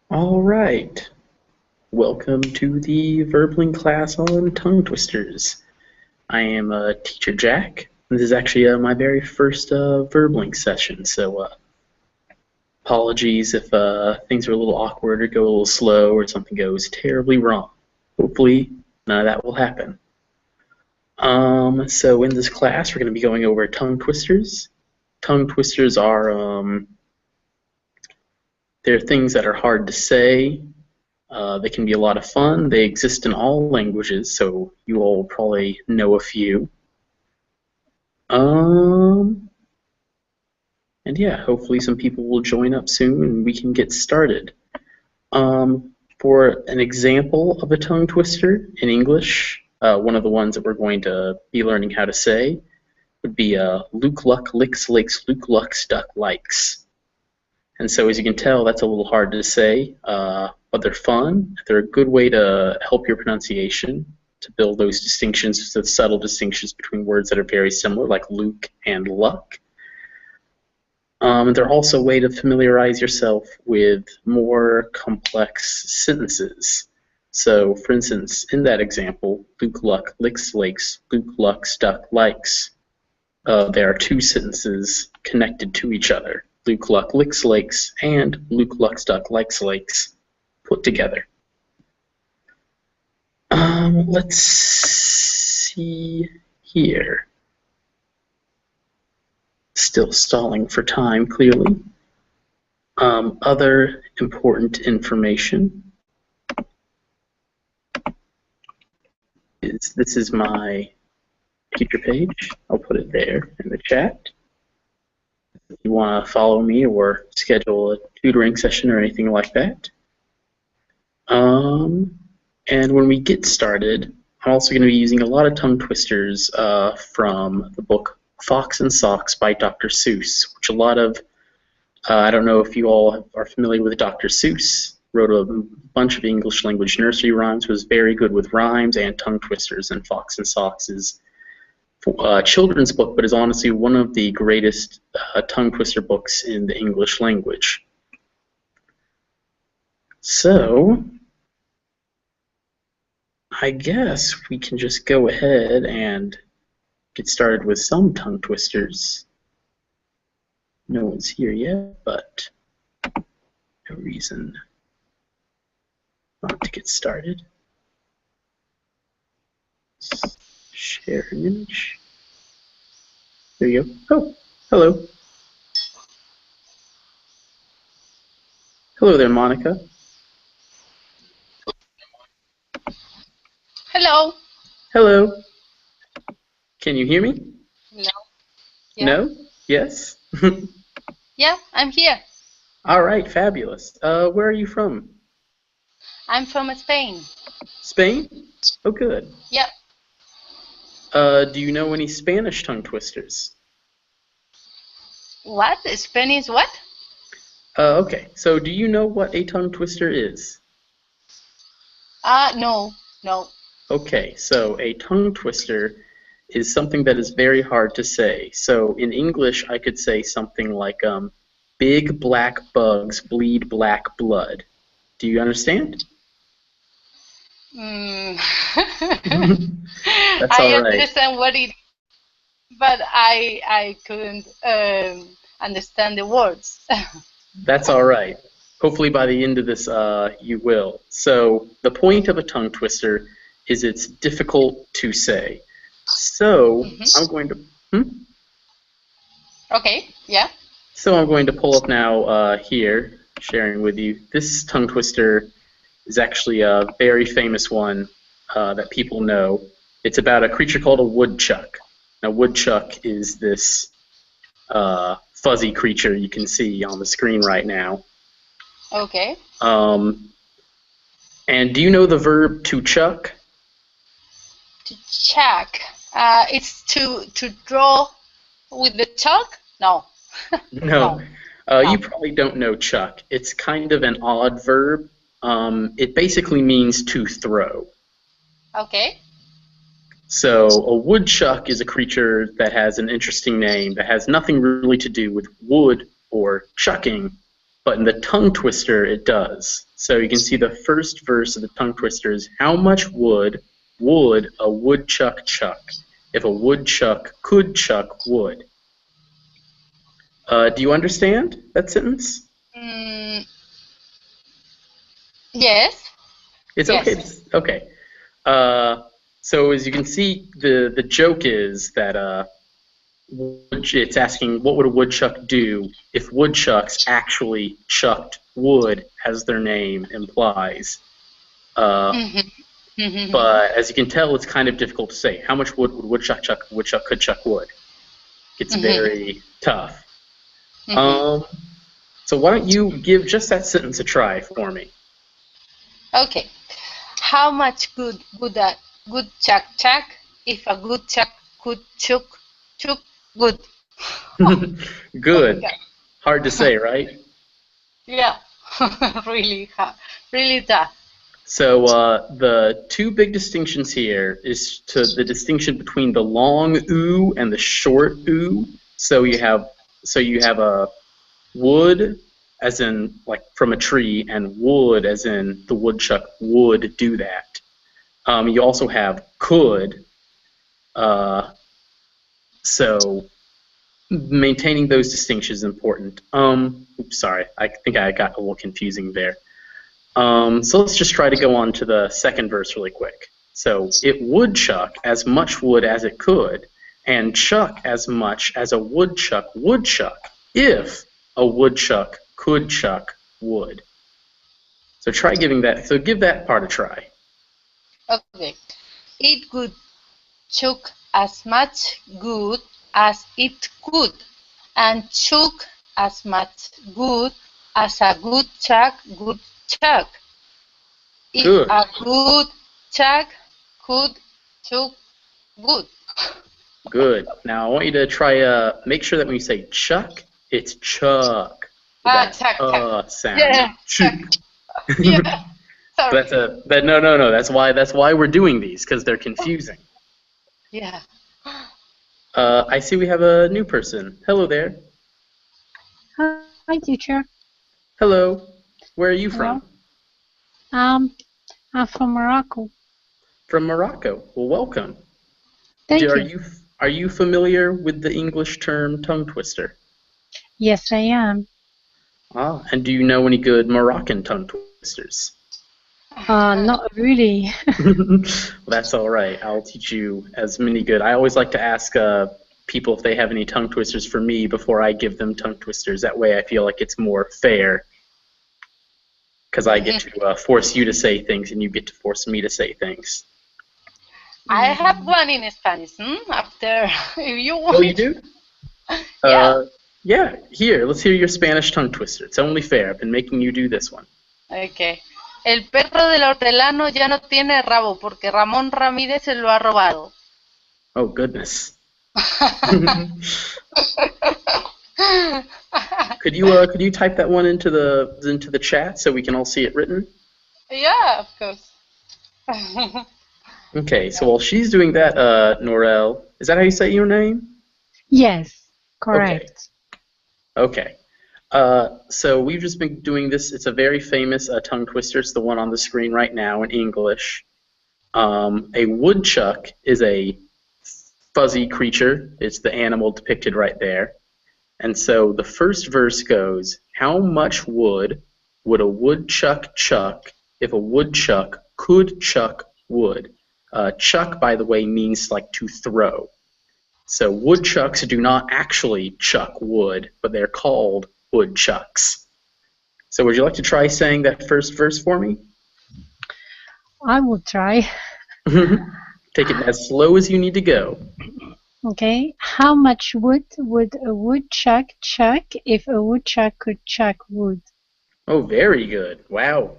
All right. Welcome to the Verbling class on tongue twisters. I am Teacher Jack. This is actually my very first Verbling session, so apologies if things are a little awkward or go a little slow or something goes terribly wrong. Hopefully, none of that will happen. So in this class, we're going to be going over tongue twisters. Tongue twisters are they're things that are hard to say. They can be a lot of fun. They exist in all languages, so you all probably know a few. And yeah, hopefully some people will join up soon and we can get started. For an example of a tongue twister in English, one of the ones that we're going to be learning how to say would be Luke Luck Licks Lakes Luke Luck Stuck Likes. And so as you can tell, that's a little hard to say, but they're fun. They're a good way to help your pronunciation, to build those distinctions, the subtle distinctions between words that are very similar, like Luke and Luck. And they're also a way to familiarize yourself with more complex sentences. So, for instance, in that example, Luke Luck licks lakes, Luke Luck stuck likes. There are two sentences connected to each other. Luke Luck licks lakes and Luke Luck stuck likes lakes put together. Let's see here. Still stalling for time, clearly. Other important information is this is my teacher page. I'll put it there in the chat. If you want to follow me or schedule a tutoring session or anything like that. And when we get started, I'm also going to be using a lot of tongue twisters from the book Fox and Socks by Dr. Seuss, which a lot of, I don't know if you all are familiar with Dr. Seuss, wrote a bunch of English language nursery rhymes, was very good with rhymes and tongue twisters, and Fox and Socks is a children's book, but is honestly one of the greatest tongue twister books in the English language. So, I guess we can just go ahead and get started with some tongue twisters. No one's here yet, but no reason not to get started. Share an image. There you go. Oh, hello. Hello there, Monica. Hello. Hello. Can you hear me? No. Yeah. No? Yes? Yeah, I'm here. All right, fabulous. Where are you from? I'm from Spain. Spain? Oh, good. Yep. Do you know any Spanish tongue twisters? What? Spanish what? Okay, so do you know what a tongue twister is? No. Okay, so a tongue twister is something that is very hard to say. So in English, I could say something like, big black bugs bleed black blood. Do you understand? That's That's all right. I understand what it is, but I couldn't understand the words. That's all right. Hopefully by the end of this, you will. So the point of a tongue twister is it's difficult to say. So I'm going to... Okay, yeah. So I'm going to pull up now here, sharing with you. This tongue twister is actually a very famous one that people know. It's about a creature called a woodchuck. Now, woodchuck is this fuzzy creature you can see on the screen right now. Okay. And do you know the verb to chuck? To chuck. It's to draw with the chalk? No. No. You probably don't know chuck. It's kind of an odd verb. It basically means to throw. Okay. So a woodchuck is a creature that has an interesting name that has nothing really to do with wood or chucking, but in the tongue twister it does. So you can see the first verse of the tongue twister is, how much wood would a woodchuck chuck if a woodchuck could chuck wood? Do you understand that sentence? Mm, yes. It's Yes. okay. So as you can see, the joke is that it's asking what would a woodchuck do if woodchucks actually chucked wood, as their name implies. But as you can tell, it's kind of difficult to say. How much wood would woodchuck chuck? Woodchuck could chuck wood. It's very tough. So why don't you give just that sentence a try for me? Okay. How much good would a woodchuck chuck if a woodchuck could chuck wood? Good. Hard to say, right? Yeah. Really hard. Really tough. So the two big distinctions here is the distinction between the long oo and the short oo. So you have a wood, as in like from a tree, and wood, as in the woodchuck would do that. You also have could. So maintaining those distinctions is important. Oops, sorry, I think I got a little confusing there. So let's just try to go on to the second verse really quick. So it would chuck as much wood as it could, and chuck as much as a woodchuck would chuck if a woodchuck could chuck wood. So try giving that. So give that part a try. Okay. It would chuck as much wood as it could, and chuck as much wood as a woodchuck would chuck. If Good. a woodchuck could chuck wood. Good. Now I want you to try make sure that when you say chuck, it's chuck. With that chuck. sound. Yeah. Chuck. Yeah. Sorry. No. That's why we're doing these, because they're confusing. Yeah. I see we have a new person. Hello there. Hi, teacher. Hello. Where are you from? I'm from Morocco. From Morocco. Well, welcome. Thank you. Are you familiar with the English term tongue twister? Yes, I am. And do you know any good Moroccan tongue twisters? Not really. Well, that's all right. I'll teach you as many good. I always like to ask people if they have any tongue twisters for me before I give them tongue twisters. That way I feel like it's more fair, because I get to force you to say things and you get to force me to say things. I have one in Spanish. After, if you want. Oh, you do? Yeah. Yeah. Here, let's hear your Spanish tongue twister. It's only fair. I've been making you do this one. Okay. El perro del hortelano ya no tiene rabo porque Ramón Ramírez se lo ha robado. Oh, goodness. Could you type that one into the chat so we can all see it written? Yeah, of course. Okay, so while she's doing that, Norel, is that how you say your name? Yes, correct. Okay. So we've just been doing this. It's a very famous tongue twister. It's the one on the screen right now in English. A woodchuck is a fuzzy creature. It's the animal depicted right there. And so the first verse goes, how much wood would a woodchuck chuck if a woodchuck could chuck wood? Chuck, by the way, means like to throw. So woodchucks do not actually chuck wood, but they're called woodchucks. So would you like to try saying that first verse for me? I will try. Take it as slow as you need to go. Okay. How much wood would a woodchuck chuck if a woodchuck could chuck wood? Oh, very good. Wow.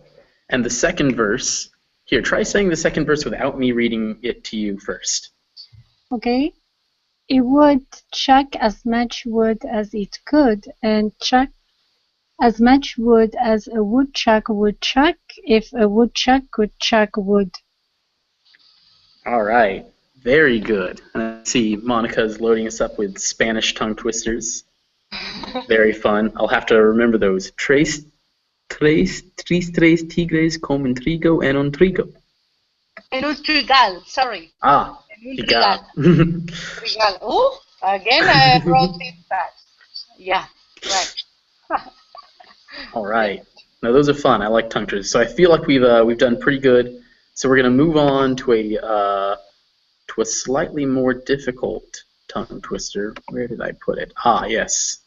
And the second verse. Here, try saying the second verse without me reading it to you first. Okay. It would chuck as much wood as it could, and chuck as much wood as a woodchuck would chuck if a woodchuck could chuck wood. All right. Very good. And I see Monica's loading us up with Spanish tongue twisters. Very fun. I'll have to remember those. Tres tigres comen trigo en un trigo. En un trigal, sorry. Ah, En un trigal. trigal. Trigal. Oh, again I wrote it back. Yeah, right. All right. Now those are fun. I like tongue twisters. So I feel like we've done pretty good. So we're gonna move on to a slightly more difficult tongue twister. Where did I put it? Ah, yes.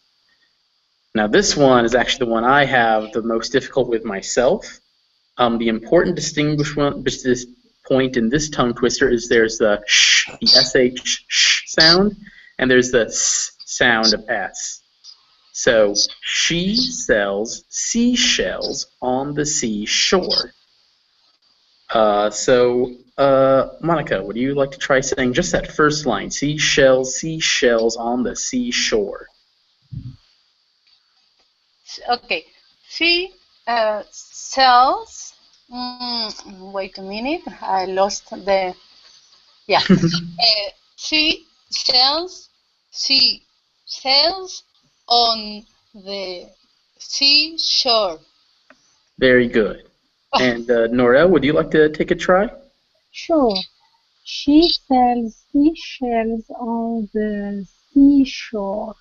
Now this one is actually the one I have the most difficult with myself. The important this point in this tongue twister is there's the sh, the sh, sh sound, and there's the s sound of s. So she sells seashells on the seashore. Monica, would you like to try saying just that first line? Seashells on the seashore. Okay. She sells. Wait a minute. I lost the. Yeah. She sells on the seashore. Very good. And Nora, would you like to take a try? Sure. She sells seashells on the seashore.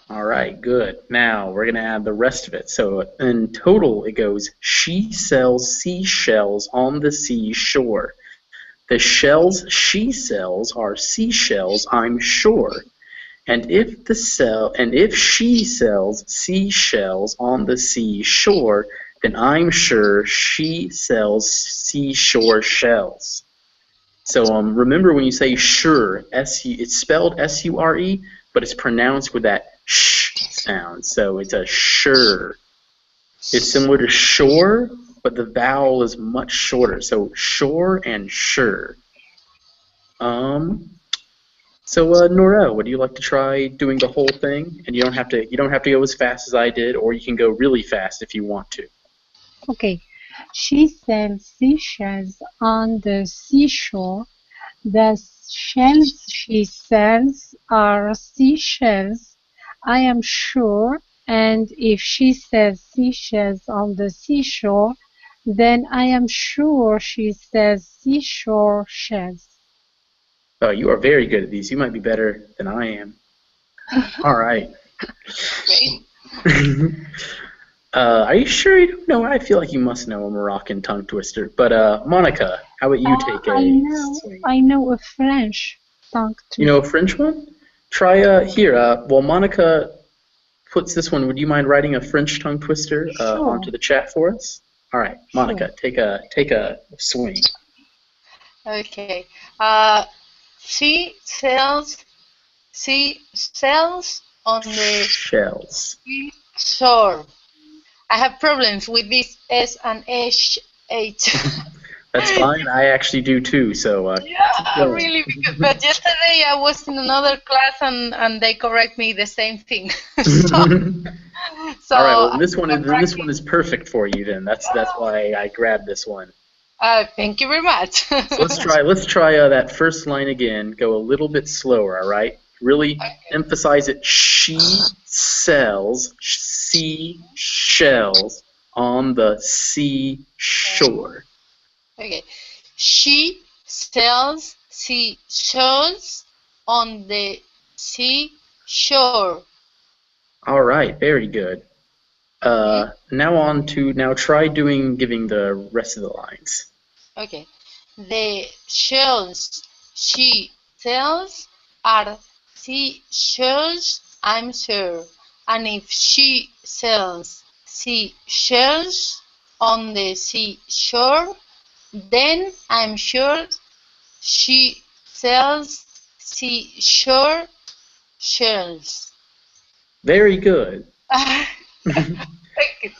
All right, good. Now we're going to add the rest of it. So in total, it goes, she sells seashells on the seashore. The shells she sells are seashells, I'm sure. And if she sells seashells on the seashore, then I'm sure she sells seashore shells. So remember when you say sure, it's spelled S-U-R-E, but it's pronounced with that sh sound. So it's a sure. It's similar to shore, but the vowel is much shorter. So shore and sure. So Nora, would you like to try doing the whole thing? And you don't have to go as fast as I did, or you can go really fast if you want to. Okay. She sells seashells on the seashore. The shells she sells are seashells, I am sure. And if she sells seashells on the seashore, then I am sure she sells seashore shells. Oh, you are very good at these. You might be better than I am. All right. Great. Are you sure you don't know? I feel like you must know a Moroccan tongue twister. But Monica, how about you take a swing? I know a French tongue twister. You know a French one? Try here. While Monica puts this one, would you mind writing a French tongue twister Sure. onto the chat for us? All right, Monica, Sure. take a swing. Okay. She sells on the Shells. seashore. I have problems with this S and H. That's fine. I actually do too. So Yeah, really. But yesterday I was in another class and they correct me the same thing. So All right. Well, this one practice. is perfect for you. Then that's why I grabbed this one. Thank you very much. So let's try that first line again. Go a little bit slower. All right. Really emphasize it. She sells seashells on the seashore. Okay. She sells seashells on the seashore. All right. Very good. Now try giving the rest of the lines. Okay. The shells she sells are seashells, I'm sure. And if she sells seashells on the seashore, then I'm sure she sells seashore shells. Very good. Thank you.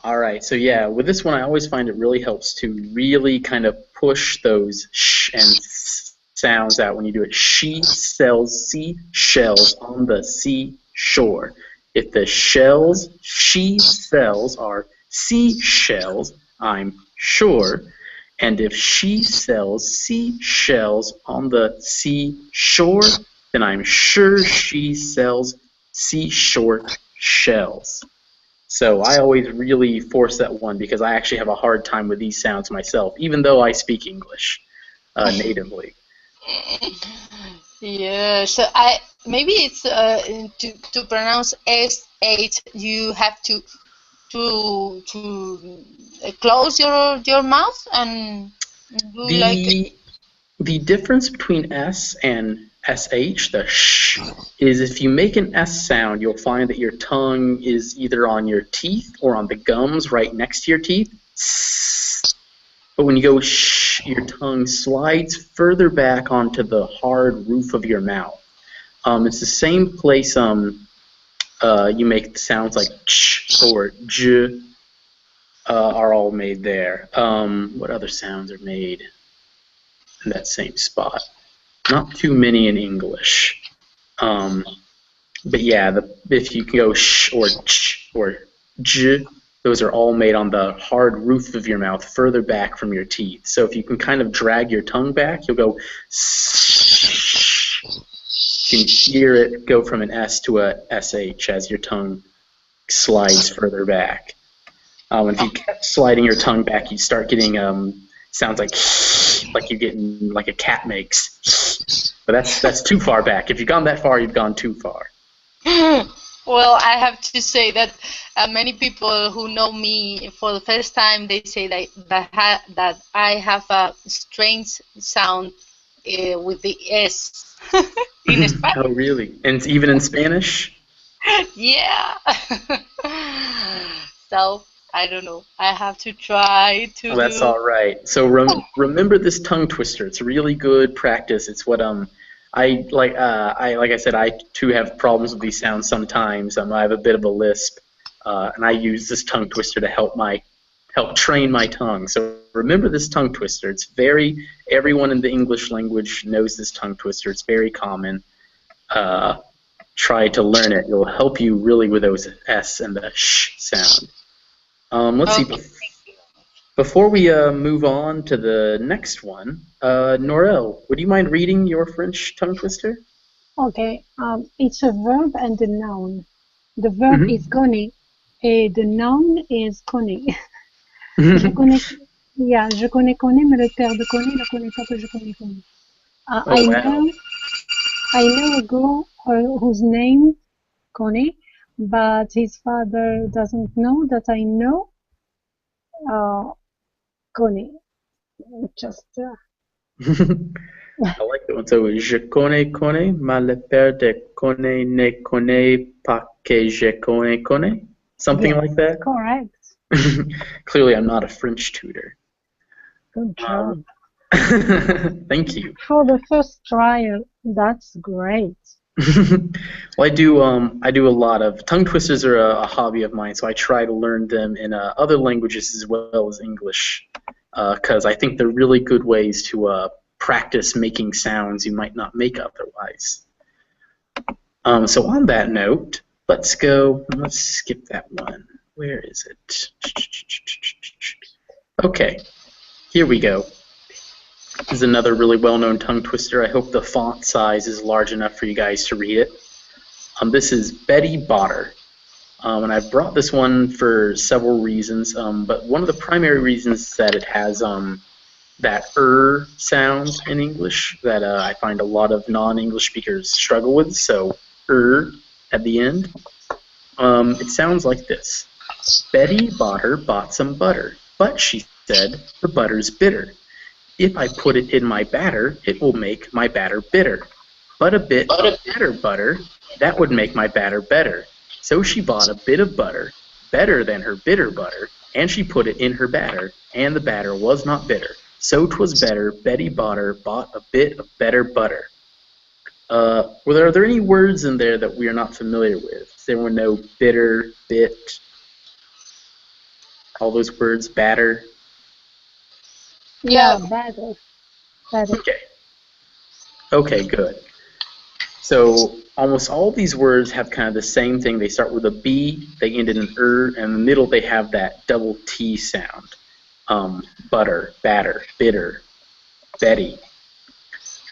All right, so yeah, with this one, I always find it really helps to really kind of push those sh and s sounds out when you do it. She sells seashells on the seashore. If the shells she sells are seashells, I'm sure. And if she sells seashells on the seashore, then I'm sure she sells seashore shells. So I always really force that one because I actually have a hard time with these sounds myself, even though I speak English natively. Yeah, so I maybe it's to pronounce sh you have to close your mouth and do like The difference between S and SH, the sh, is if you make an S sound, you'll find that your tongue is either on your teeth or on the gums right next to your teeth. But when you go sh, your tongue slides further back onto the hard roof of your mouth. It's the same place you make sounds like ch or j are all made there. What other sounds are made in that same spot? Not too many in English. But yeah, if you can go sh or ch or j, those are all made on the hard roof of your mouth, further back from your teeth. So if you can kind of drag your tongue back, you'll go sh. You can hear it go from an S to a SH as your tongue slides further back. If you kept sliding your tongue back, you start getting sounds like you're getting like a cat makes. But that's too far back. If you've gone that far, you've gone too far. Well, I have to say that many people who know me for the first time, they say that I have a strange sound with the S in Spanish. Oh, really? And even in Spanish? Yeah. So I don't know. I have to try to. Well, that's all right. So remember this tongue twister. It's really good practice. It's what I like I said, I too have problems with these sounds sometimes. I have a bit of a lisp, and I use this tongue twister to help train my tongue. So remember this tongue twister. It's everyone in the English language knows this tongue twister. It's very common. Try to learn it. It'll help you really with those S and the sh sound. Let's see. Before we move on to the next one, Norel, would you mind reading your French tongue twister? Okay, it's a verb and a noun. The verb is connaît, and the noun is connaît. Je connais, je connais, mais le père de connaît ne connaît pas que je connais. I know a girl whose name connaît, but his father doesn't know that I know connaît. Just. I like that one. So, je connais, mais le père de connaît ne connaît pas que je connais. Something like that? Correct. Clearly, I'm not a French tutor. Good job. Thank you. For the first trial, that's great. Well, I do a lot of tongue twisters are a hobby of mine, so I try to learn them in other languages as well as English, because I think they're really good ways to practice making sounds you might not make otherwise. So on that note, let's skip that one. Where is it? Okay, here we go. This is another really well-known tongue twister. I hope the font size is large enough for you guys to read it. This is Betty Botter. And I brought this one for several reasons, but one of the primary reasons is that it has that sound in English that I find a lot of non-English speakers struggle with, so at the end. It sounds like this. Betty Botter bought some butter, but she said, the butter's bitter. If I put it in my batter, it will make my batter bitter. But a bit of better butter, that would make my batter better. So she bought a bit of butter, better than her bitter butter, and she put it in her batter, and the batter was not bitter. So 'twas better, Betty Botter bought a bit of better butter. Are there any words in there that we are not familiar with? Does anyone know bitter, bit, all those words, batter? Yeah, better. Okay, good. So almost all these words have kind of the same thing. They start with a B, they end in an and in the middle they have that double T sound. Butter, batter, bitter, Betty.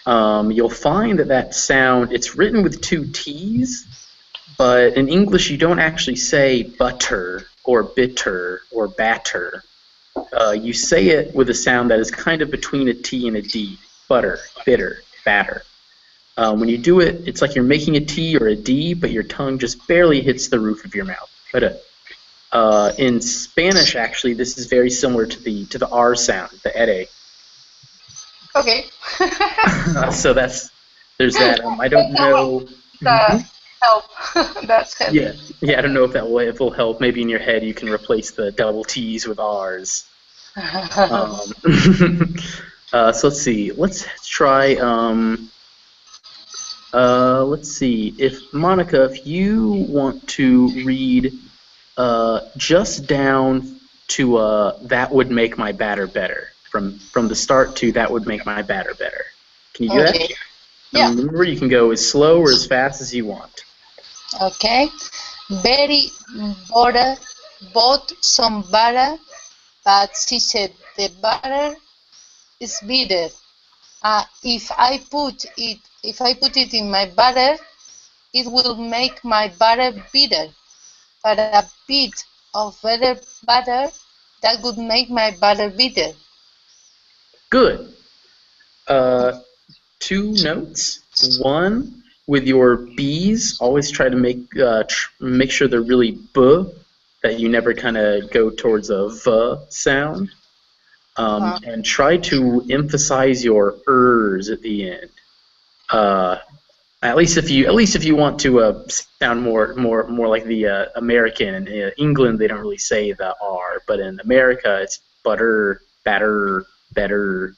you'll find that sound, it's written with two T's, but in English you don't actually say butter or bitter or batter. You say it with a sound that is kind of between a T and a D. Butter, bitter, batter. When you do it, it's like you're making a T or a D, but your tongue just barely hits the roof of your mouth. In Spanish, actually, this is very similar to the R sound, the ere. Okay. So there's that. I don't know. Help. That's help. Yeah. I don't know if it will help. Maybe in your head you can replace the double T's with R's. So let's see. Let's try. Let's see. Monica, if you want to read just down to that would make my batter better. From the start to that would make my batter better. Can you do that? Yeah. Remember, you can go as slow or as fast as you want. Okay. Betty bought some butter, but she said the butter is bitter. If I put it in my butter, it will make my butter bitter. But a bit of better butter, that would make my butter bitter. Good. 2 notes. 1, with your B's, always try to make sure they're really B, that you never kind of go towards a V sound. And try to emphasize your ers at the end. At least if you want to sound more like the American. In England, they don't really say the R, but in America, it's butter, batter, better.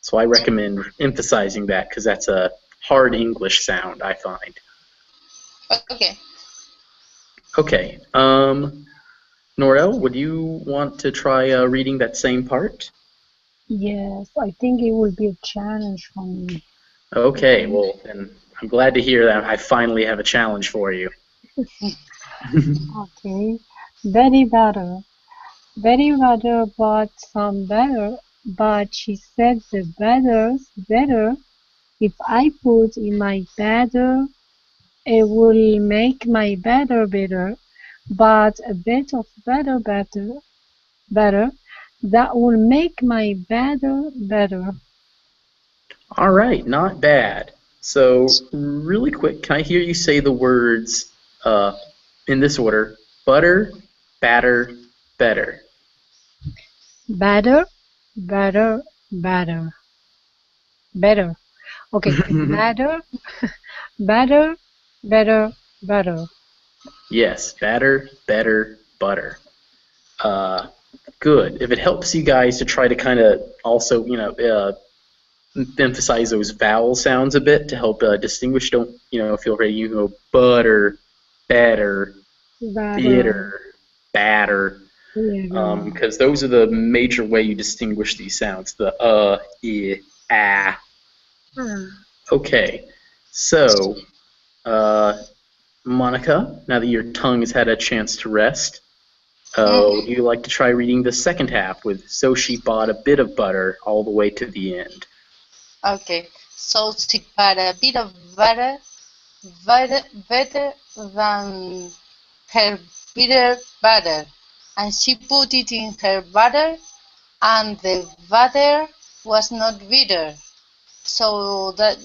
So I recommend emphasizing that because that's a hard English sound, I find. Okay. Okay. Norel, would you want to try reading that same part? Yes, I think it will be a challenge for me. Okay, well, then I'm glad to hear that I finally have a challenge for you. Okay. Betty Butter bought some butter, but she said the butter's better. If I put in my batter, it will make my batter bitter. But a bit of better, that will make my batter better. All right, not bad. So, really quick, can I hear you say the words in this order? Butter, batter, better. Batter, batter, batter. Better. Okay. Batter, batter, better, butter. Yes, batter, better, butter. Good. If it helps you guys to try to kind of also, emphasize those vowel sounds a bit to help distinguish, don't, feel ready. You can go butter, better, bitter, batter. Because those are the major way you distinguish these sounds. The I, ah. Okay. So, Monica, now that your tongue has had a chance to rest, would you like to try reading the second half with "So she bought a bit of butter all the way to the end"? Okay. So she bought a bit of butter, better than her bitter butter, and she put it in her butter, and the butter was not bitter. So that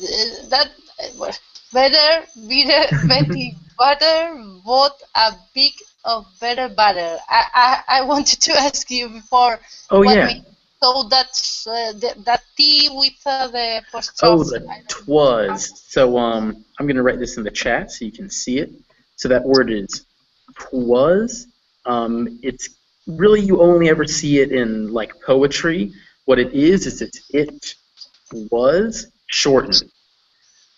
Betty Butter bought a big of better butter. I wanted to ask you before. Oh, yeah. So that's that T with the apostrophe. Oh, the twas. So I'm going to write this in the chat so you can see it. So that word is twas. It's really, you only ever see it in like poetry. What it is it was shortened.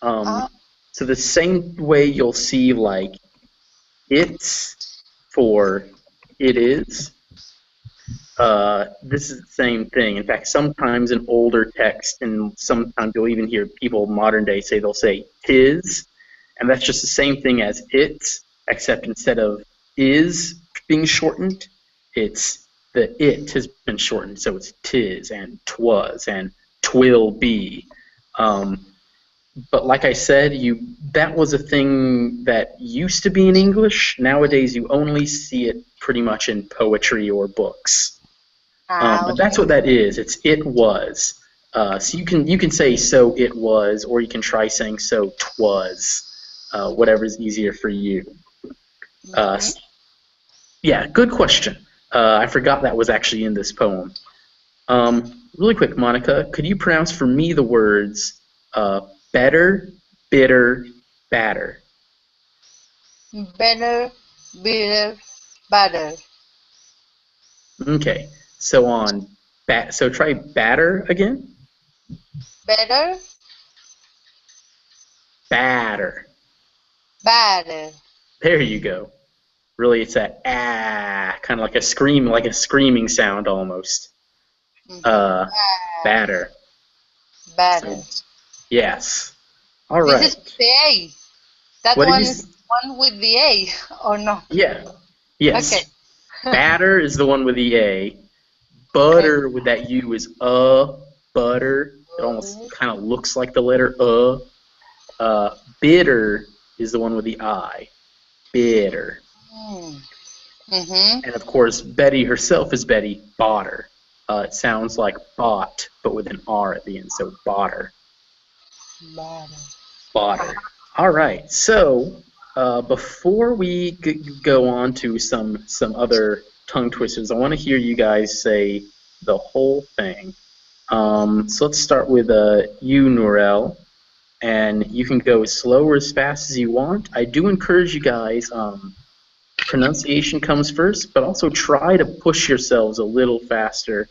So the same way you'll see like it's for it is. This is the same thing. In fact, sometimes in older text, and sometimes you'll even hear people modern day they'll say tis, and that's just the same thing as it's, except instead of is being shortened, it's the it has been shortened, so it's tis and twas and twill be. But like I said, that was a thing that used to be in English. Nowadays, you only see it pretty much in poetry or books. But that's Okay. what that is. It's it was. So you can say so it was, or you can try saying so 'twas. Whatever's easier for you. Uh, Mhm. yeah, good question. I forgot that was actually in this poem. Really quick, Monica, could you pronounce for me the words better, bitter, batter? Better, bitter, butter. Okay, so so try batter again. Better, Batter. batter. There you go. Really, it's a ah, kind of like a screaming sound almost. Mm-hmm. Uh, batter. Batter. So yes. All This is right. the A. That What did one you? is the one with the A, or no? Yeah. Okay. Yes. Batter is the one with the A. Okay. Butter with that U is butter. It almost kind of looks like the letter bitter is the one with the I. Bitter. Mm-hmm. And of course, Betty herself is Betty Botter. It sounds like bought, but with an R at the end, so Botter. Batter. Botter. All right. So before we go on to some other tongue twisters, I want to hear you guys say the whole thing. So let's start with you, Norel, and you can go as slow or as fast as you want. I do encourage you guys. Pronunciation comes first, but also try to push yourselves a little faster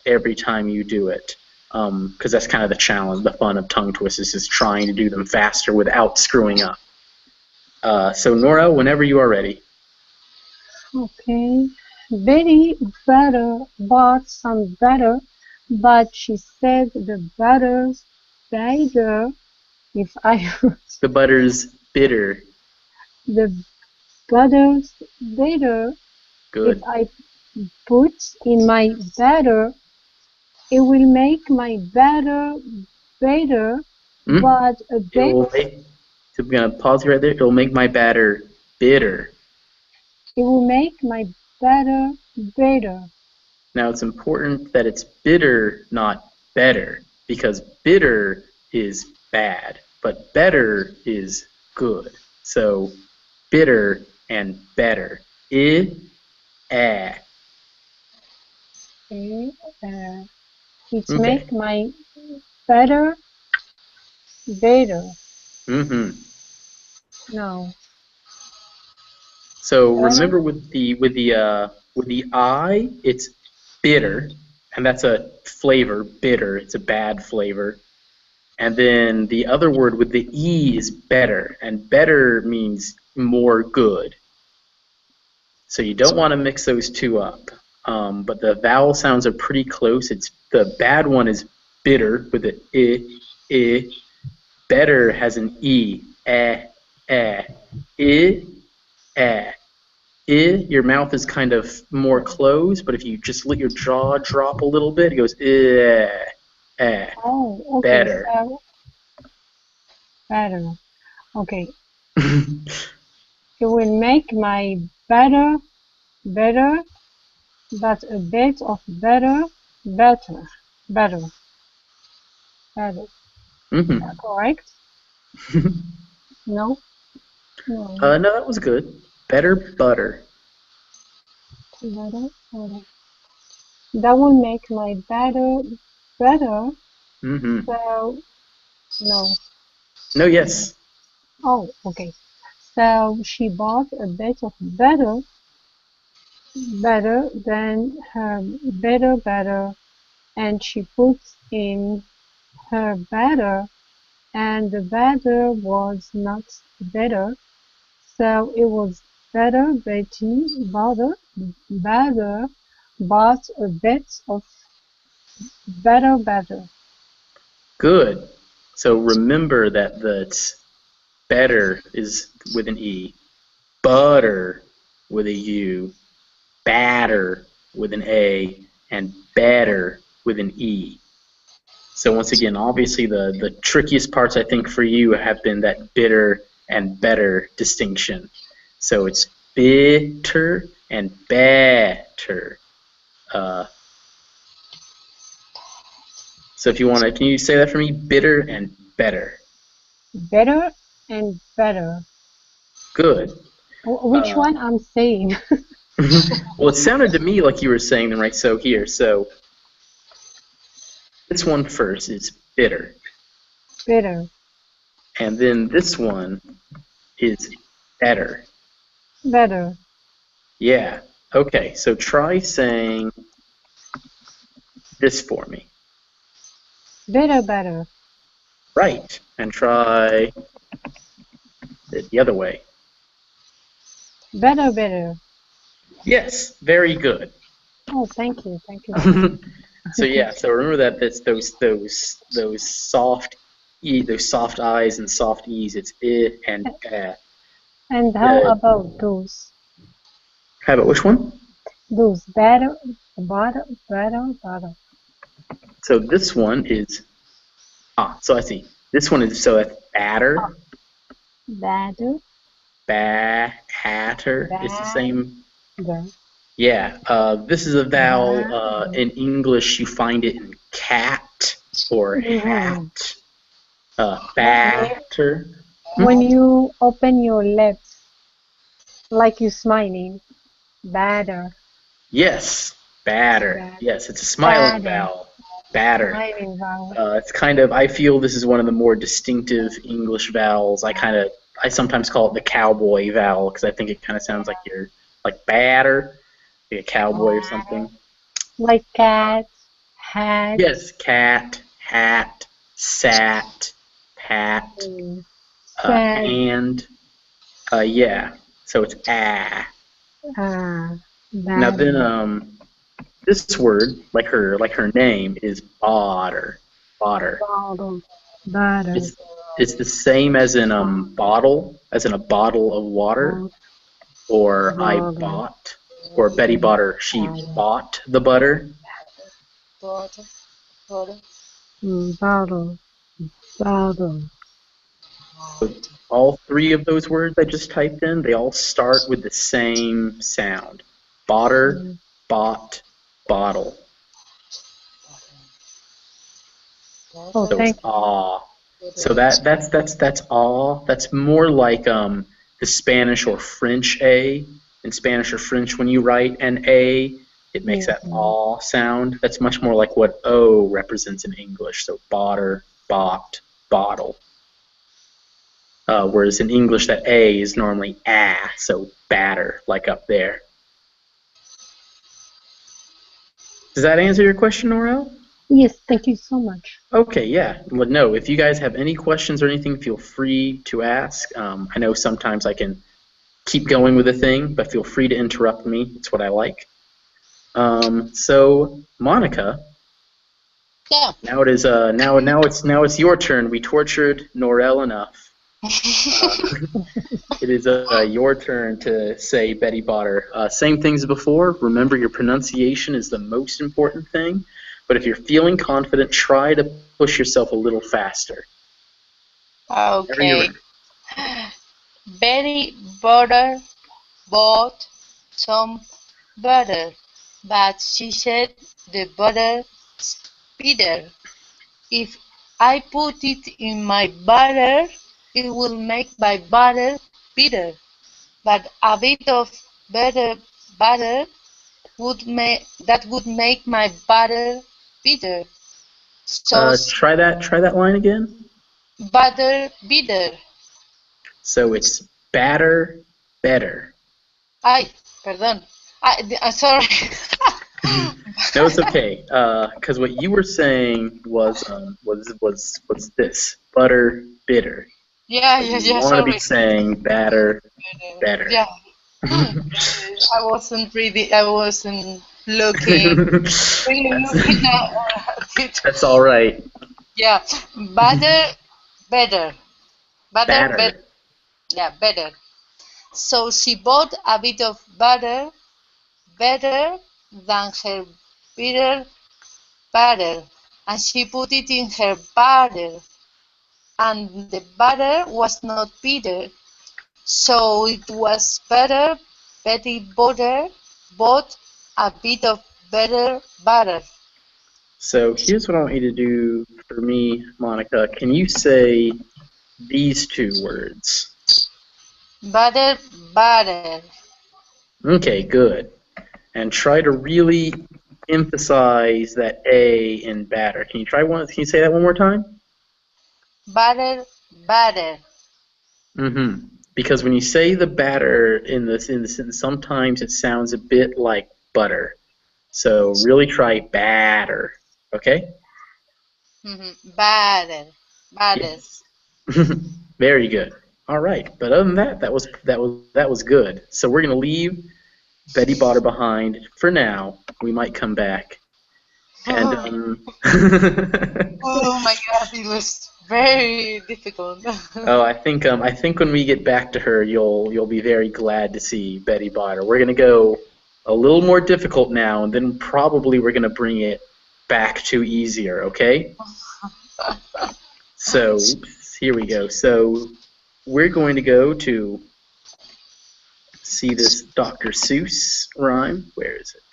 every time you do it, because that's kind of the challenge, the fun of tongue twisters is trying to do them faster without screwing up. So Nora, whenever you are ready. Okay. Betty Butter bought some butter, but she said the butter's better if I The butter's bitter. the butter's better if Good. I put in my batter. It will make my batter better, Hmm? but a It bit. will make. So I'm gonna pause you right there. It will make my batter bitter. It will make my batter better. Now it's important that it's bitter, not better, because bitter is bad, but better is good. So bitter and better. Eh. Okay. It Okay. make my batter better. Mm-hmm. No, So better. remember with the I, it's bitter, and that's a flavor, bitter. It's a bad flavor. And then the other word with the E is better, and better means more good. So you don't want to mix those two up. But the vowel sounds are pretty close. It's the bad one is bitter with the I. Better has an E. Eh. I, eh. Your mouth is kind of more closed, but if you just let your jaw drop a little bit, it goes eh. Oh, okay. Better. So better. Okay. It will make my batter better, but a bit of better, better, better, better. Hmm. Correct? No, no. No, that was good. Better butter. Better, better. That will make my batter better. Hmm. So no. No, yes. Oh, okay. So she bought a bit of better, better than her better, and she puts in her batter, and the batter was not better, so it was better. Betty batter bought a bit of better. Good. So remember that the better is with an E, butter with a U, batter with an A, and better with an E. So once again, obviously the trickiest parts I think for you have been that bitter and better distinction. So it's bitter and better. So if you want to, can you say that for me? Bitter and better. Better and better. Good. Which one I'm saying? Well, it sounded to me like you were saying them right. So here, so this one first is bitter. Bitter. And then this one is better. Better. Yeah. Okay, so try saying this for me. Better, better. Right. And try it the other way. Better, better. Yes, very good. Oh, thank you. Thank you. So yeah, so remember that that's those soft those soft I's and soft E's. It's I and eh. And how about those? How about which one? Those better, better, better, better. So this one is so I see. This one is so that's batter. Better. Batter. It's the same. Better. Yeah. This is a vowel. In English, you find it in cat or hat. Batter. When you open your lips, like you're smiling, batter. Yes, batter. Yes, it's a smiling vowel. Batter. Smiling vowel. It's kind of. I feel this is one of the more distinctive English vowels. I sometimes call it the cowboy vowel because I think it kind of sounds like you're like batter, like a cowboy or something. Like cat, hat. Yes, cat, hat, sat, pat, and yeah. So it's ah. Now then, this word, like her name, is botter. Botter. Butter. It's the same as in bottle, as in a bottle of water, or I bought, or Betty Botter, she bought the butter. Butter. Butter. Bottle. Bottle. All three of those words I just typed in, they all start with the same sound. Botter, bought, bottle. Oh, So it's ah. So that's ah. That's more like the Spanish or French A. In Spanish or French, when you write an A, it makes that ah sound. That's much more like what O represents in English. So botter, bought, bottle. Whereas in English, that A is normally ah, so batter, like up there. Does that answer your question, Norel? Yes, thank you so much. Okay, yeah. Well, no, if you guys have any questions or anything, feel free to ask. I know sometimes I can keep going with a thing, but feel free to interrupt me. It's what I like. So, Monica. Yeah. Now it is. Now it's your turn. We tortured Norel enough. It is your turn to say Betty Botter. Same things as before. Remember, your pronunciation is the most important thing. But if you're feeling confident, try to push yourself a little faster. Okay. Betty Botter bought some butter, but she said the butter is bitter. If I put it in my butter, it will make my butter bitter. But a bit of butter would make my butter bitter. So try that line again. Butter bitter. So it's batter better. Perdón. Sorry. No, it's okay. Because what you were saying was this butter bitter. Yeah. You want to be saying batter better. Yeah. I wasn't looking looking at it. That's all right. Yeah, butter better. Butter better. Yeah, better. So she bought a bit of butter better than her bitter butter. and she put it in her butter, and the butter was not bitter, so it was better. Betty bought a bit of better butter. So here's what I want you to do for me, Monica. Can you say these two words? Butter, butter. Okay, good. And try to really emphasize that A in batter. Can you try one? Can you say that one more time? Butter, butter. Mm-hmm. Because when you say the batter in the sentence, sometimes it sounds a bit like butter. So really try batter. Okay? Butter, butter. Yes. Very good. All right. But other than that, that was good. So we're gonna leave Betty Botter behind for now. We might come back. And Oh my God, it was very difficult. oh, I think when we get back to her, you'll be very glad to see Betty Botter. We're gonna go a little more difficult now, and then probably we're gonna bring it back to easier. Okay? So here we go. So we're going to go to see this Dr. Seuss rhyme. Where is it?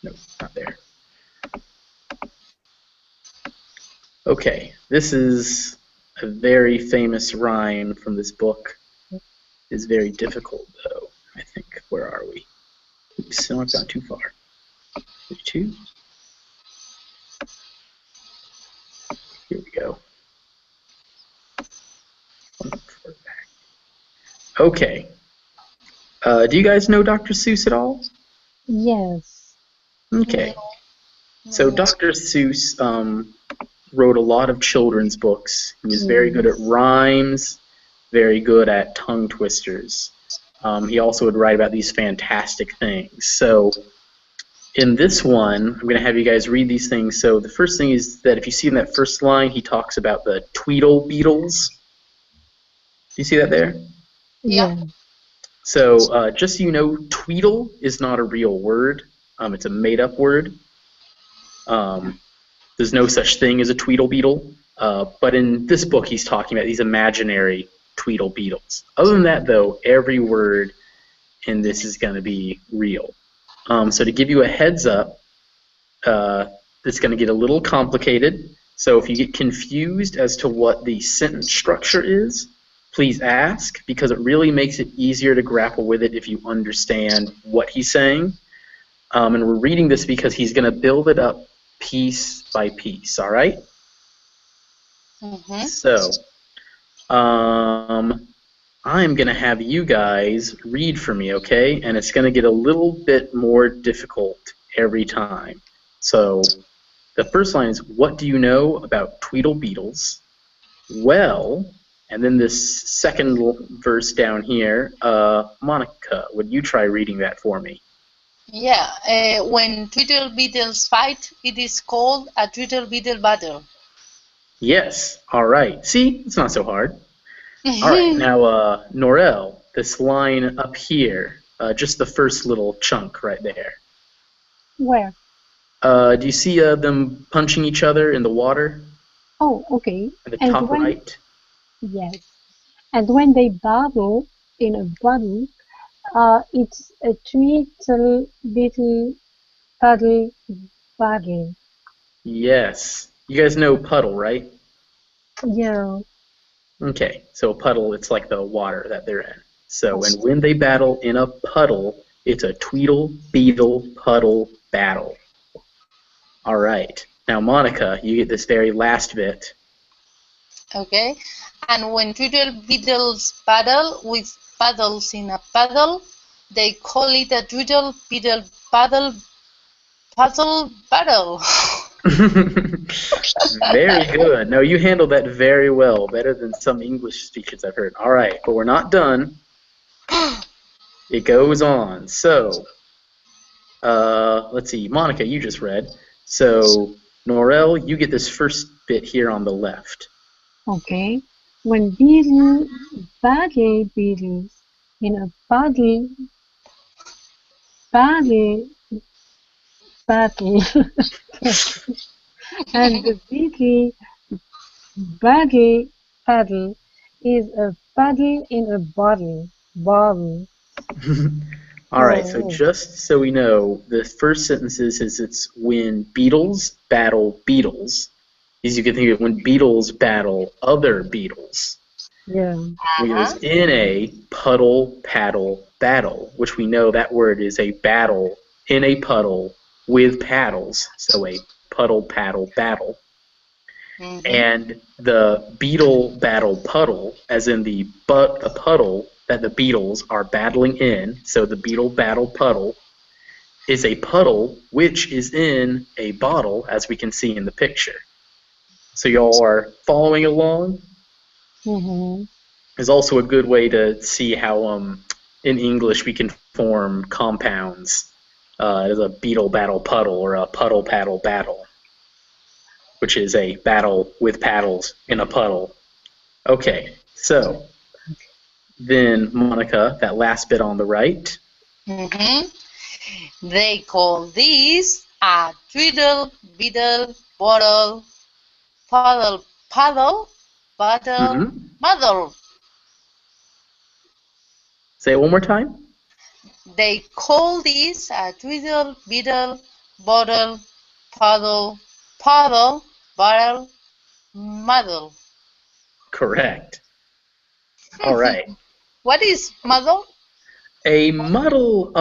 No, not there. Okay, this is a very famous rhyme from this book. It's very difficult, though, I think. Where are we? Oops, no, I've gone too far. 32. Here we go. Okay. Do you guys know Dr. Seuss at all? Yes. Okay. So Dr. Seuss wrote a lot of children's books. He was very good at rhymes, very good at tongue twisters. He also would write about these fantastic things. So in this one, I'm going to have you guys read these things. So the first thing is that if you see in that first line, he talks about the Tweedle Beetles. Do you see that there? Yeah. So just so you know, Tweedle is not a real word. It's a made-up word. There's no such thing as a Tweedle Beetle. But in this book, he's talking about these imaginary Tweedle Beetles. Other than that, though, every word in this is going to be real. So to give you a heads up, it's going to get a little complicated. So if you get confused as to what the sentence structure is, please ask, because it really makes it easier to grapple with it if you understand what he's saying. And we're reading this because he's going to build it up piece by piece, all right? So I'm going to have you guys read for me, okay? And it's going to get a little bit more difficult every time. So the first line is, what do you know about Tweedle Beetles? Well, and then this second verse down here, Monica, would you try reading that for me? Yeah, when Tweedle Beetles fight, it is called a Tweedle Beetle battle. Yes, all right. See, it's not so hard. All right, now, Norel, this line up here, just the first little chunk right there. Where? Do you see them punching each other in the water? Oh, okay. At the top right? Yes. And when they battle in a bottle, it's a Tweedle Beetle paddle battle. Yes. You guys know puddle, right? Yeah. Okay, so a puddle, it's like the water that they're in. So, and when they battle in a puddle, it's a Tweedle Beetle puddle battle. All right. Now, Monica, you get this very last bit. Okay. And when Tweedle Beetles battle with paddles in a paddle, they call it a Tweedle Beetle puddle battle. Very good. No, you handled that very well, better than some English speeches I've heard. All right, but we're not done. It goes on. So, let's see. Monica, you just read. So, Norel, you get this first bit here on the left. Okay. When beetles battle beetles in a battle battle. And the beetle battle paddle is a paddle in a bottle. Bottle. All right, so Oh, just so we know, the first sentence is it's when beetles battle beetles. As you can think of when beetles battle other beetles. yeah. We goes in a puddle paddle battle, which we know that word is a battle in a puddle with paddles. So a puddle paddle battle. And the beetle battle puddle, as in the puddle that the beetles are battling in, so the beetle battle puddle is a puddle which is in a bottle, as we can see in the picture. So y'all are following along? Mm-hmm. Is also a good way to see how in English we can form compounds as a beetle battle puddle or a puddle paddle battle, which is a battle with paddles in a puddle. Okay, so then Monica, that last bit on the right. They call this a twiddle, beetle, bottle, paddle, paddle, battle, muddle. Say it one more time. They call this a twiddle, beetle, bottle, paddle, paddle, battle, muddle. Correct. All right. What is muddle? A muddle,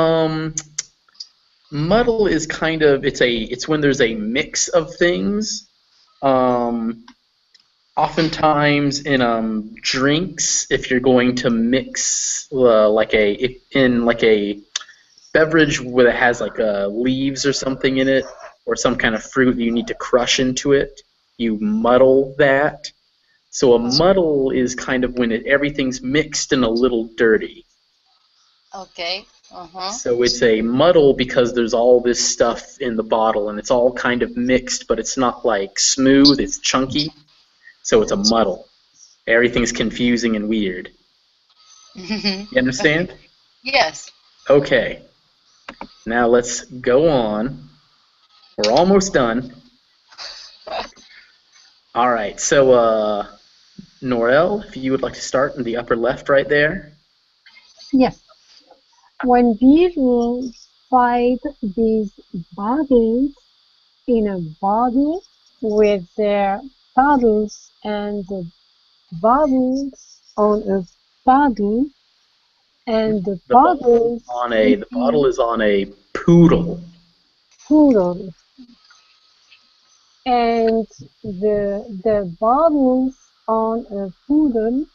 muddle is kind of it's when there's a mix of things. Oftentimes in drinks, if you're going to mix in a beverage where it has like leaves or something in it, or some kind of fruit you need to crush into it, you muddle that. So a muddle is kind of when everything's mixed and a little dirty. Okay. So it's a muddle because there's all this stuff in the bottle and it's all kind of mixed, but it's not like smooth, it's chunky. So it's a muddle. Everything's confusing and weird. You understand? Yes. Okay. Now let's go on. We're almost done. All right. So, Norel, if you would like to start in the upper left right there. Yes. When beetles fight these bodies in a bottle with their paddles and the bubbles on a bottle and the bubbles The bottle is on a poodle. poodle and the bottles on a poodle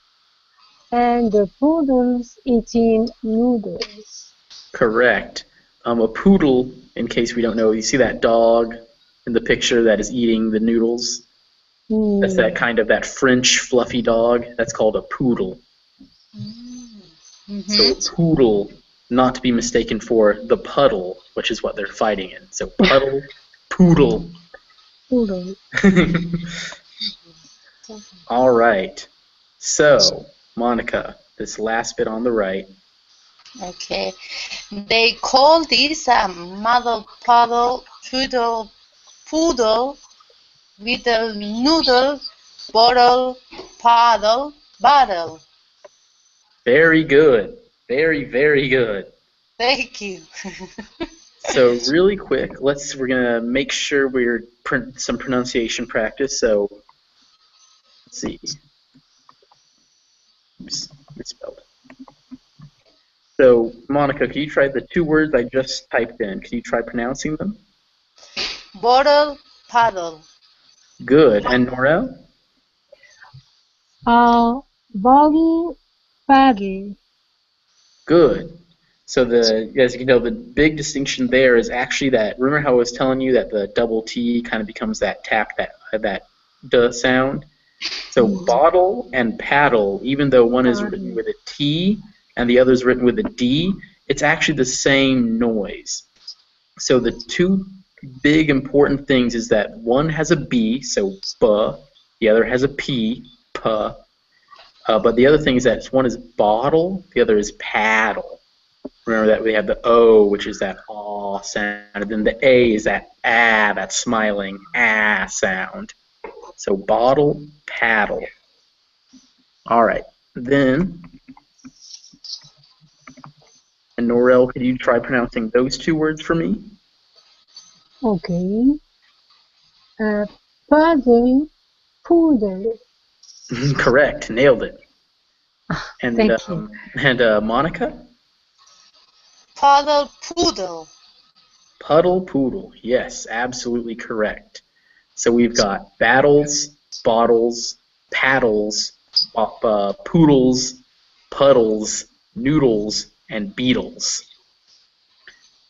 and the poodles eating noodles. Correct. A poodle, in case we don't know, you see that dog in the picture that is eating the noodles? That's that kind of that French fluffy dog. That's called a poodle. So a poodle, not to be mistaken for the puddle, which is what they're fighting in. So puddle, poodle. Poodle. All right. So, Monica, this last bit on the right. Okay. They call this a muddle, paddle, twiddle, poodle, beetle, noodle, bottle, paddle, battle. Very good. Very, very good. Thank you. So really quick, we're gonna make sure we're some pronunciation practice. So let's see. Oops, misspelled. So Monica, can you try the two words I just typed in? Can you try pronouncing them? Bottle, paddle. Good. And Norel? Bottle, paddle. Good. So as you know, the big distinction there is actually that. Remember how I was telling you that the double T kind of becomes that tap, that duh sound. So bottle and paddle, even though one is written with a T and the other is written with a D, it's actually the same noise. So the two big important things is that one has a B, so B, the other has a P, P. But the other thing is that one is bottle, the other is paddle. Remember that we have the O, which is that aw sound, and then the A is that ah, that smiling ah sound. So bottle, paddle. All right. Then, and Norel, could you try pronouncing those two words for me? Okay. Paddle, poodle. Correct. Nailed it. And Thank you. Monica? Puddle poodle. Puddle poodle. Yes, absolutely correct. So we've got battles, bottles, paddles, poodles, puddles, noodles, and beetles.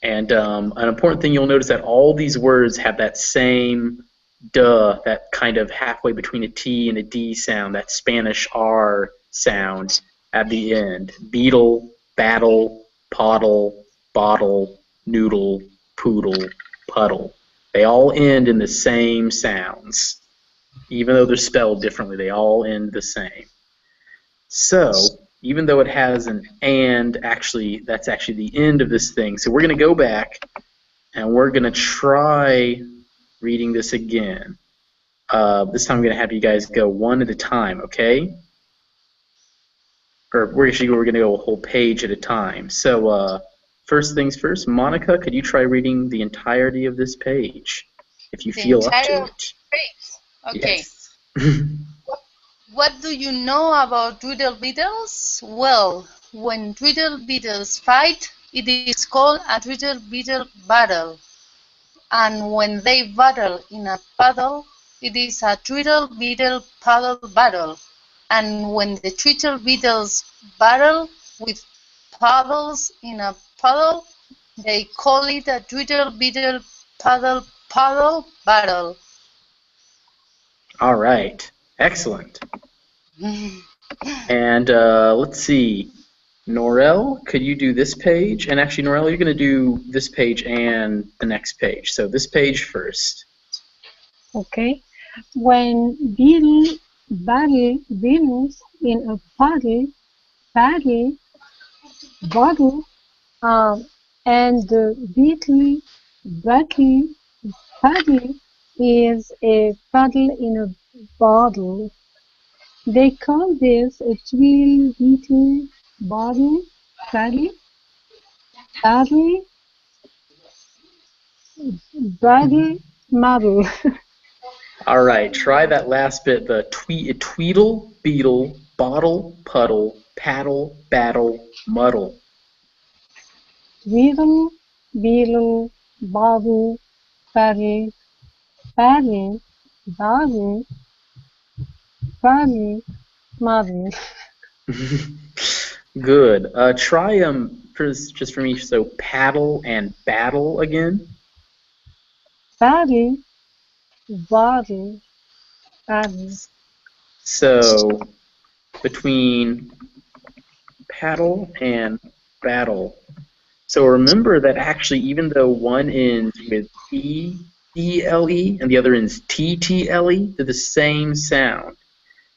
And an important thing you'll notice that all these words have that same duh, that kind of halfway between a T and a D sound, that Spanish R sound at the end. Beetle, battle, pottle, bottle, noodle, poodle, puddle. They all end in the same sounds. Even though they're spelled differently, they all end the same. So, even though it has an and, actually, that's actually the end of this thing. So we're going to go back, and we're going to try reading this again. This time I'm going to have you guys go one at a time, okay? Or we're going to go a whole page at a time. So, first things first, Monica, could you try reading the entirety of this page, if you feel up to it? Page. Okay. Yes. What do you know about Riddle Beetles? Well, when Riddle Beetles fight, it is called a Riddle Beetle battle. And when they battle in a puddle, it is a Riddle Beetle puddle battle. And when the Riddle Beetles battle with puddles in a puddle, they call it a Riddle Beetle puddle battle. All right. Excellent. And let's see. Norel, could you do this page? And actually, Norel, you're going to do this page and the next page. So this page first. Okay. When beetles in a bottle, and the battle is a paddle in a bottle. They call this a twill beetle paddle, model. All right, try that last bit, the tweedle, beetle, bottle, puddle, paddle, battle, muddle. Tweedle, beetle, bottle, paddle, bottle, model. Good. Try just for me. So paddle and battle again. Paddle. So between paddle and battle. So remember that actually, even though one ends with E-D-L-E and the other ends T-T-L-E, they're the same sound.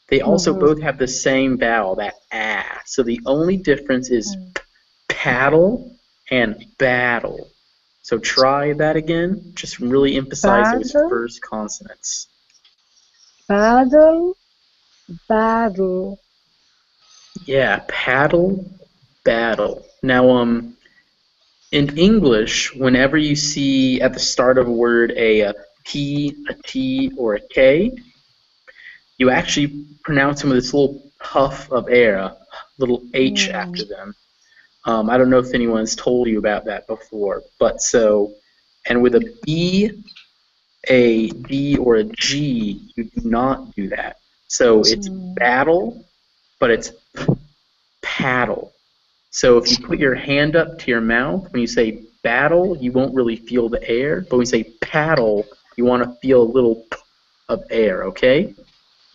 They also both have the same vowel, that ah. So the only difference is paddle and battle. So try that again. Just really emphasize those first consonants. Paddle. Yeah, paddle, battle. Now, in English, whenever you see at the start of a word a P, a T, or a K, you actually pronounce them with this little puff of air, a little H after them. I don't know if anyone's told you about that before, but so, and with a B, a D, or a G, you do not do that. So it's battle, but it's paddle. So if you put your hand up to your mouth, when you say battle, you won't really feel the air, but when you say paddle, you want to feel a little of air, okay?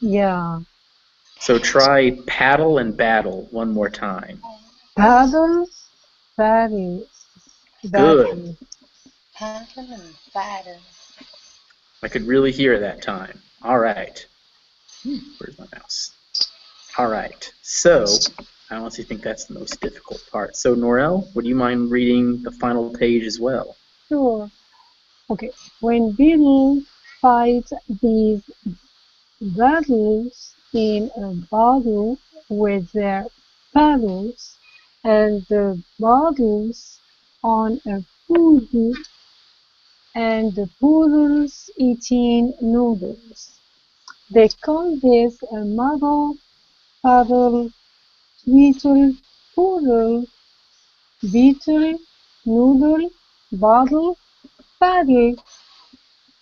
Yeah. So try paddle and battle one more time. Paddle, battle. Good. Paddle and battle. I could really hear it that time. All right. Where's my mouse? All right. So I honestly think that's the most difficult part. So, Norel, would you mind reading the final page as well? Sure. Okay. When beetles fight these battles in a bottle with their paddles and the bottles on a poodle and the poodles eating noodles. They call this a muddle, paddle, tweetle, poodle, beetle, noodle, bottle, paddle,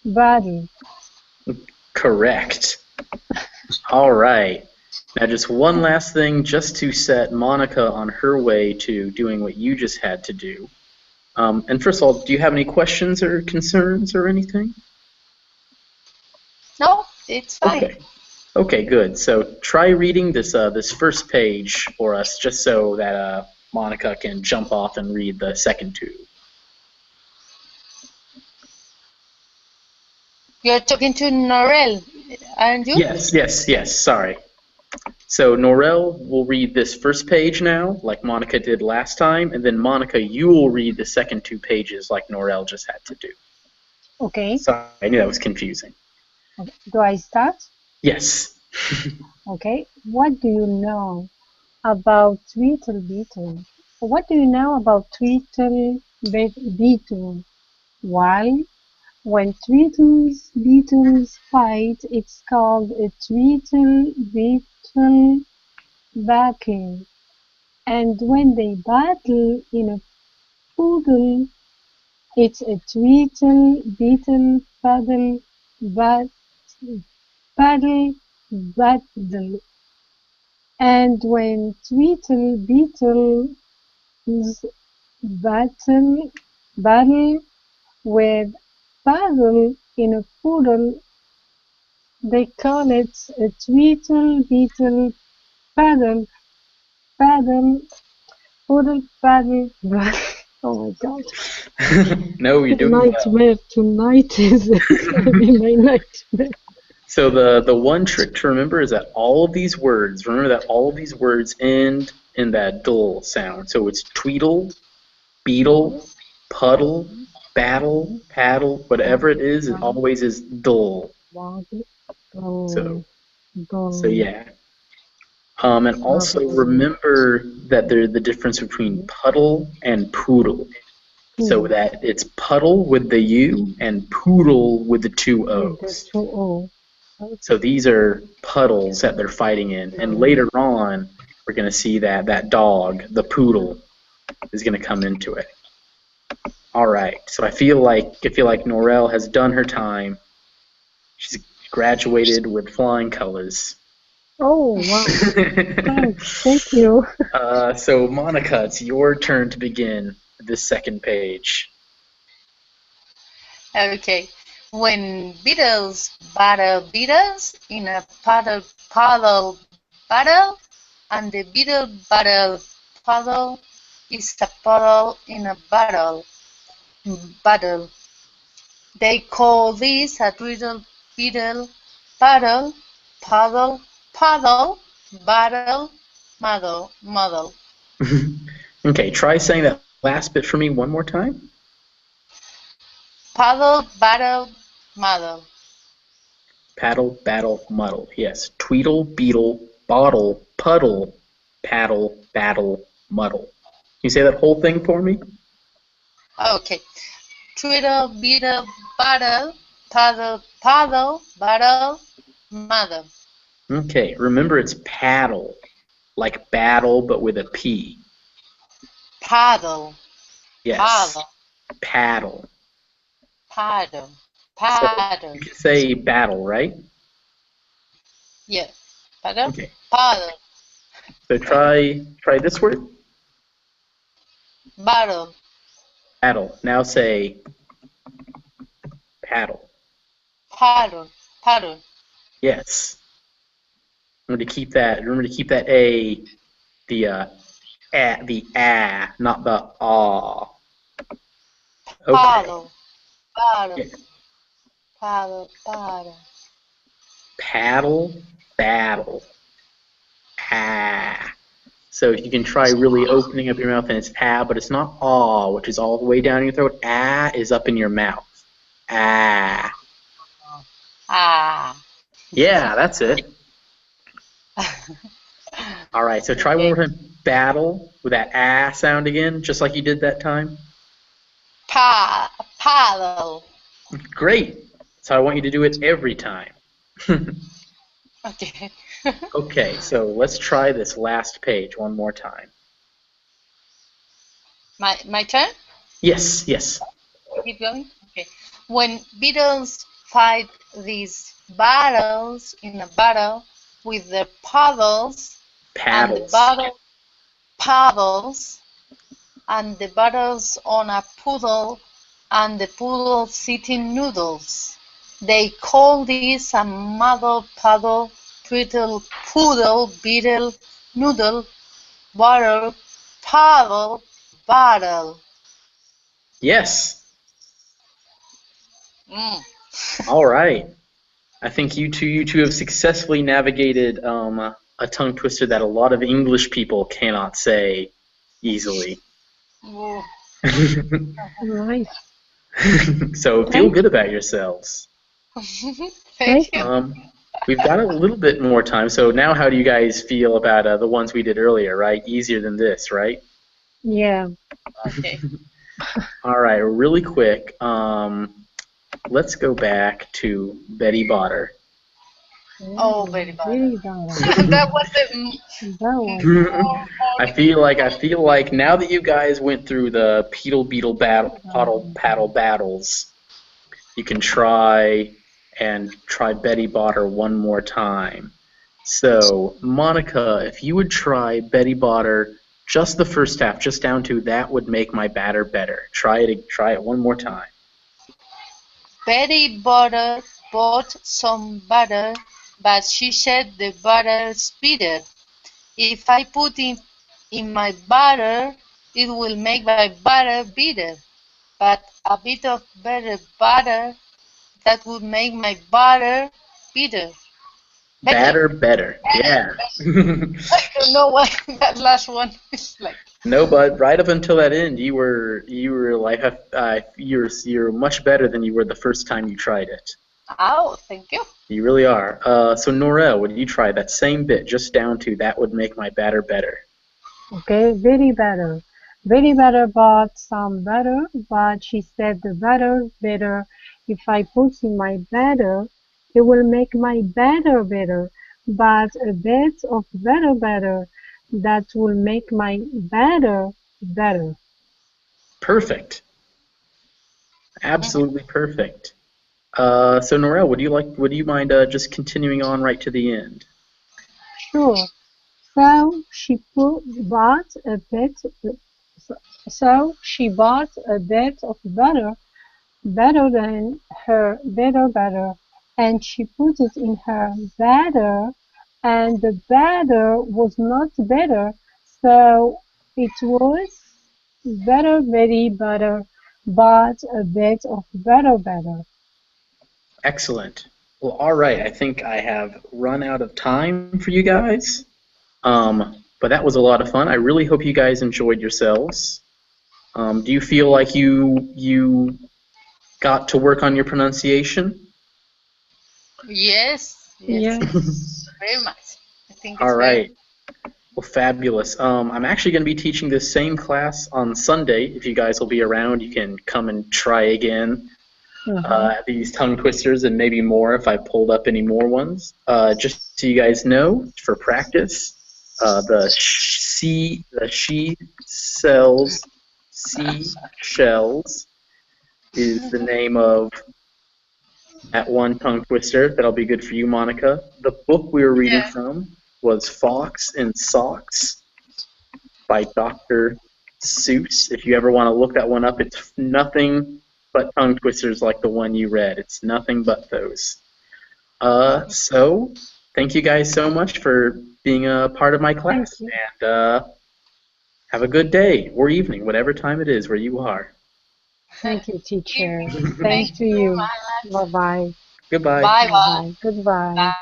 battle. Correct. All right. Now, just one last thing, just to set Monica on her way to doing what you just had to do. And first of all, do you have any questions or concerns or anything? No, it's fine. Okay. Okay, good. So try reading this first page for us, just so that Monica can jump off and read the second two. You're talking to Norel, aren't you? Yes. Sorry. So Norel will read this first page now, like Monica did last time, and then Monica, you will read the second two pages, like Norel just had to do. Okay. Sorry, I knew that was confusing. Okay. Do I start? Yes. Okay. What do you know about Tweedle Beetle? What do you know about Tweedle Beetle? Well, when beetles fight, it's called a Tweedle Beetle battle. And when they battle in a poodle, it's a Tweedle Beetle paddle battle. And when Tweedle Beetles battle with paddle in a poodle, they call it a Tweedle Beetle paddle poodle paddle battle. Oh my god. No, you're doing well. Nightmare tonight is gonna be my nightmare. So the one trick to remember is that all of these words, remember that all of these words end in that dull sound. So it's tweedle, beetle, puddle, battle, paddle, whatever it is, it always is dull. So yeah. And also remember that there's the difference between puddle and poodle. So that it's puddle with the U and poodle with the two O's. So these are puddles that they're fighting in. And later on, we're going to see that dog, the poodle, is going to come into it. All right. So I feel like Norel has done her time. She's graduated with flying colors. Oh, wow. Thank you. So, Monica, it's your turn to begin this second page. Okay. When beetles battle beetles in a puddle battle, and the beetle puddle is a puddle in a battle. They call this a beetle puddle battle model. Okay, try saying that last bit for me one more time. Paddle, battle, muddle. Paddle, battle, muddle. Yes. Tweedle, beetle, bottle, puddle, paddle, battle, muddle. Can you say that whole thing for me? Okay. Tweedle, beetle, battle, paddle, battle, muddle. Okay, remember it's paddle, like battle, but with a P. Paddle. Yes. Paddle. Paddle. So you can say battle, right? Yes. Paddle. Okay. Paddle. So try this word. Battle. Paddle. Now say paddle. Paddle. Yes. Remember to keep that A, the not the ah. Okay. Paddle. Yeah. Paddle. Paddle, battle. Ah. So if you can try really opening up your mouth, and it's ah, but it's not ah, which is all the way down your throat. Ah is up in your mouth. Ah. Ah. Yeah, that's it. All right, so try one more time. Battle with that ah sound again, just like you did that time. Paddle. Great. So I want you to do it every time. Okay. Okay, so let's try this last page one more time. My turn? Yes, yes. Keep going? Okay. When beetles fight these battles in a battle with their paddles and the paddles and the battles on a poodle and the poodle eating noodles. They call this a muddle paddle poodle beetle noodle water paddle battle. Yes. Mm. All right. I think you two have successfully navigated a tongue twister that a lot of English people cannot say easily. Nice. So feel good about yourselves. Thank you. We've got a little bit more time. So now how do you guys feel about the ones we did earlier, right? Easier than this, right? Yeah. Okay. All right, really quick. Let's go back to Betty Botter. Oh, Betty Botter. Betty Botter. That was it. That one. I feel like now that you guys went through the Beetle paddle battles, you can try Betty Botter one more time. So, Monica, if you would try Betty Botter just the first half, just down to that would make my batter better. Try it one more time. Betty Botter bought some butter, but she said the butter's bitter. If I put it in my butter, it will make my butter bitter. But a bit of better butter, that would make my butter bitter. Better. Yeah. I don't know why that last one is like. No, but right up until that end, you were like you're much better than you were the first time you tried it. Oh, thank you. You really are. So Norel, would you try that same bit just down to that would make my batter better? Okay, very better. Very better bought some butter, but she said the butter better. If I put in my batter, it will make my batter better. But a bit of better, that will make my batter better. Perfect. Absolutely perfect. So Norel, would you mind just continuing on right to the end? Sure. So she bought a bit of butter, better than her better, and she put it in her batter, and the batter was not better, so it was better, very better, but a bit of better. Excellent. Well, all right. I think I have run out of time for you guys. But that was a lot of fun. I really hope you guys enjoyed yourselves. Do you feel like you got to work on your pronunciation? Yes. Very much. I think. All right. Well, fabulous. I'm actually going to be teaching this same class on Sunday. If you guys will be around, you can come and try again. These tongue twisters and maybe more if I pulled up any more ones. Just so you guys know, for practice, the seashells is the name of that one tongue twister. That'll be good for you, Monica. The book we were reading from was Fox and Socks by Dr. Seuss. If you ever want to look that one up, it's nothing but tongue twisters like the one you read. It's nothing but those. So thank you guys so much for being a part of my class. And have a good day or evening, whatever time it is where you are. Thank you, teacher. Thanks to you. Bye-bye. Goodbye. Bye-bye. Goodbye.